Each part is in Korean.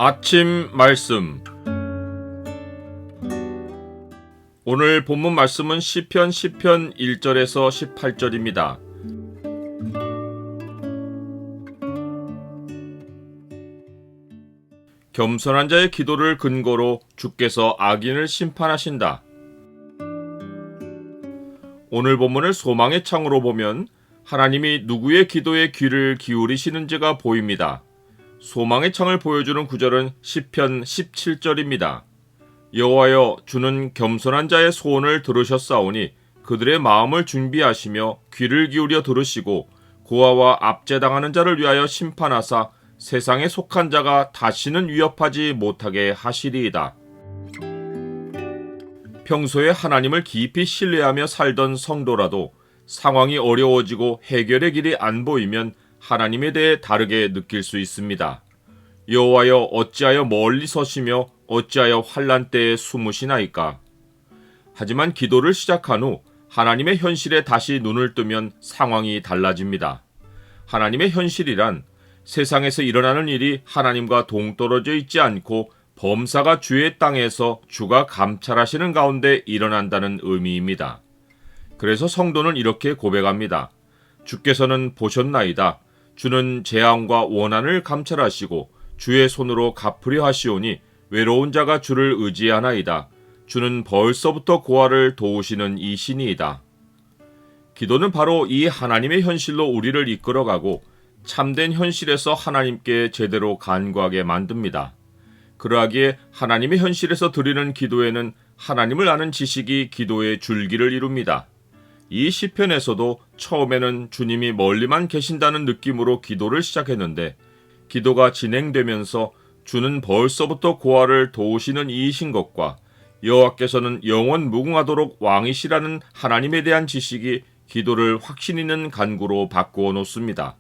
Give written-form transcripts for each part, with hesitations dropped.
아침 말씀. 오늘 본문 말씀은 시편 1절에서 18절입니다. 겸손한 자의 기도를 근거로 주께서 악인을 심판하신다. 오늘 본문을 소망의 창으로 보면 하나님이 누구의 기도에 귀를 기울이시는지가 보입니다. 소망의 창을 보여주는 구절은 시편 17절입니다. 여호와여, 주는 겸손한 자의 소원을 들으셨사오니 그들의 마음을 준비하시며 귀를 기울여 들으시고 고아와 압제당하는 자를 위하여 심판하사 세상에 속한 자가 다시는 위협하지 못하게 하시리이다. 평소에 하나님을 깊이 신뢰하며 살던 성도라도 상황이 어려워지고 해결의 길이 안 보이면 하나님에 대해 다르게 느낄 수 있습니다. 여호와여, 어찌하여 멀리 서시며 어찌하여 환난 때에 숨으시나이까. 하지만 기도를 시작한 후 하나님의 현실에 다시 눈을 뜨면 상황이 달라집니다. 하나님의 현실이란 세상에서 일어나는 일이 하나님과 동떨어져 있지 않고 범사가 주의 땅에서 주가 감찰하시는 가운데 일어난다는 의미입니다. 그래서 성도는 이렇게 고백합니다. 주께서는 보셨나이다. 주는 재앙과 원한을 감찰하시고 주의 손으로 갚으려 하시오니 외로운 자가 주를 의지하나이다. 주는 벌써부터 고아를 도우시는 이신이이다. 기도는 바로 이 하나님의 현실로 우리를 이끌어가고 참된 현실에서 하나님께 제대로 간구하게 만듭니다. 그러하기에 하나님의 현실에서 드리는 기도에는 하나님을 아는 지식이 기도의 줄기를 이룹니다. 이 시편에서도 처음에는 주님이 멀리만 계신다는 느낌으로 기도를 시작했는데 기도가 진행되면서 주는 벌써부터 고아를 도우시는 이이신 것과 여호와께서는 영원 무궁하도록 왕이시라는 하나님에 대한 지식이 기도를 확신 있는 간구로 바꾸어 놓습니다.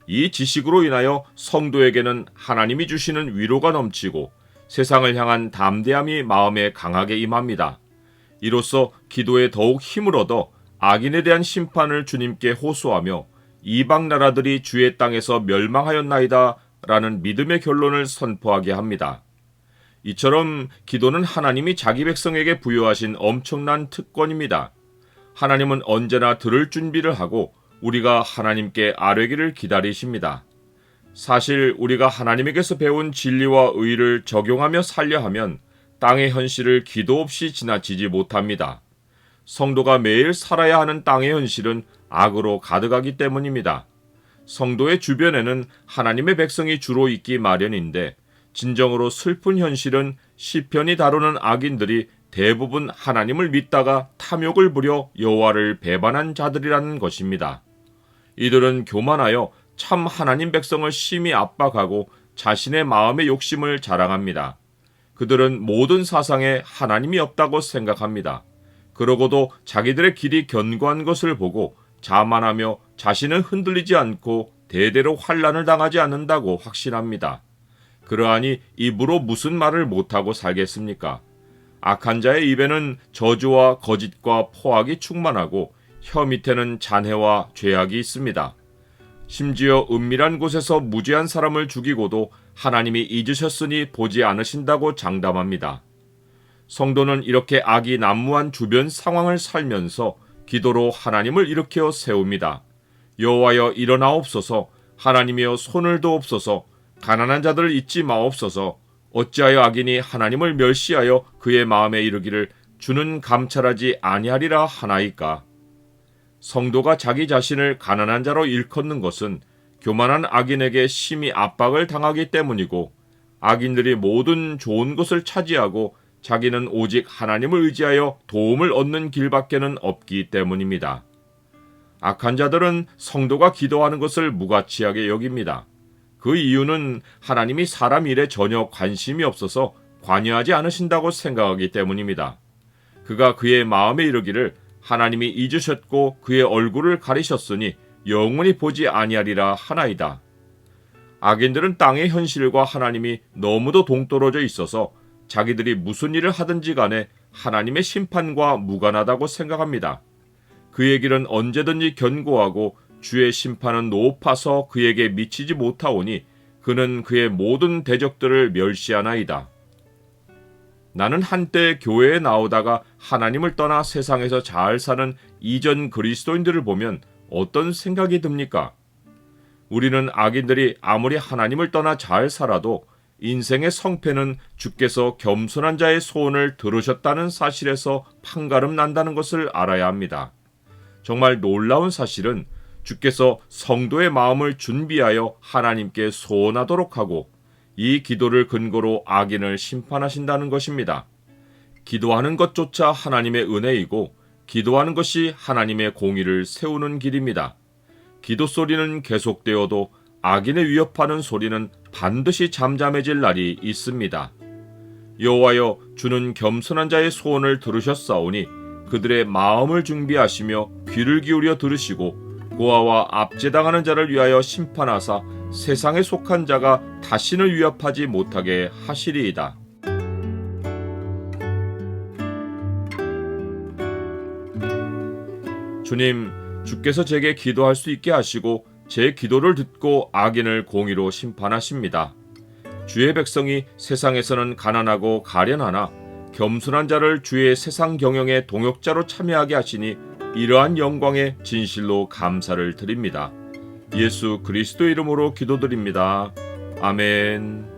이 지식으로 인하여 성도에게는 하나님이 주시는 위로가 넘치고 세상을 향한 담대함이 마음에 강하게 임합니다. 이로써 기도에 더욱 힘을 얻어 악인에 대한 심판을 주님께 호소하며 이방 나라들이 주의 땅에서 멸망하였나이다 라는 믿음의 결론을 선포하게 합니다. 이처럼 기도는 하나님이 자기 백성에게 부여하신 엄청난 특권입니다. 하나님은 언제나 들을 준비를 하고 우리가 하나님께 아뢰기를 기다리십니다. 사실 우리가 하나님에게서 배운 진리와 의를 적용하며 살려 하면 땅의 현실을 기도 없이 지나치지 못합니다. 성도가 매일 살아야 하는 땅의 현실은 악으로 가득하기 때문입니다. 성도의 주변에는 하나님의 백성이 주로 있기 마련인데 진정으로 슬픈 현실은 시편이 다루는 악인들이 대부분 하나님을 믿다가 탐욕을 부려 여호와를 배반한 자들이라는 것입니다. 이들은 교만하여 참 하나님 백성을 심히 압박하고 자신의 마음의 욕심을 자랑합니다. 그들은 모든 사상에 하나님이 없다고 생각합니다. 그러고도 자기들의 길이 견고한 것을 보고 자만하며 자신은 흔들리지 않고 대대로 환난을 당하지 않는다고 확신합니다. 그러하니 입으로 무슨 말을 못하고 살겠습니까? 악한 자의 입에는 저주와 거짓과 포악이 충만하고 혀 밑에는 잔해와 죄악이 있습니다. 심지어 은밀한 곳에서 무죄한 사람을 죽이고도 하나님이 잊으셨으니 보지 않으신다고 장담합니다. 성도는 이렇게 악이 난무한 주변 상황을 살면서 기도로 하나님을 일으켜 세웁니다. 여호와여, 일어나옵소서. 하나님이여, 손을 도옵소서. 가난한 자들을 잊지 마옵소서. 어찌하여 악인이 하나님을 멸시하여 그의 마음에 이르기를 주는 감찰하지 아니하리라 하나이까. 성도가 자기 자신을 가난한 자로 일컫는 것은 교만한 악인에게 심히 압박을 당하기 때문이고 악인들이 모든 좋은 것을 차지하고 자기는 오직 하나님을 의지하여 도움을 얻는 길밖에는 없기 때문입니다. 악한 자들은 성도가 기도하는 것을 무가치하게 여깁니다. 그 이유는 하나님이 사람 일에 전혀 관심이 없어서 관여하지 않으신다고 생각하기 때문입니다. 그가 그의 마음에 이르기를 하나님이 잊으셨고 그의 얼굴을 가리셨으니 영원히 보지 아니하리라 하나이다. 악인들은 땅의 현실과 하나님이 너무도 동떨어져 있어서 자기들이 무슨 일을 하든지 간에 하나님의 심판과 무관하다고 생각합니다. 그의 길은 언제든지 견고하고 주의 심판은 높아서 그에게 미치지 못하오니 그는 그의 모든 대적들을 멸시하나이다. 나는 한때 교회에 나오다가 하나님을 떠나 세상에서 잘 사는 이전 그리스도인들을 보면 어떤 생각이 듭니까? 우리는 악인들이 아무리 하나님을 떠나 잘 살아도 인생의 성패는 주께서 겸손한 자의 소원을 들으셨다는 사실에서 판가름 난다는 것을 알아야 합니다. 정말 놀라운 사실은 주께서 성도의 마음을 준비하여 하나님께 소원하도록 하고 이 기도를 근거로 악인을 심판하신다는 것입니다. 기도하는 것조차 하나님의 은혜이고 기도하는 것이 하나님의 공의를 세우는 길입니다. 기도 소리는 계속되어도 악인을 위협하는 소리는 반드시 잠잠해질 날이 있습니다. 여호와여, 주는 겸손한 자의 소원을 들으셨사오니 그들의 마음을 준비하시며 귀를 기울여 들으시고 고아와 압제당하는 자를 위하여 심판하사 세상에 속한 자가 다신을 위협하지 못하게 하시리이다. 주님, 주께서 제게 기도할 수 있게 하시고 제 기도를 듣고 악인을 공의로 심판하십니다. 주의 백성이 세상에서는 가난하고 가련하나 겸손한 자를 주의 세상 경영의 동역자로 참여하게 하시니 이러한 영광에 진실로 감사를 드립니다. 예수 그리스도 이름으로 기도드립니다. 아멘.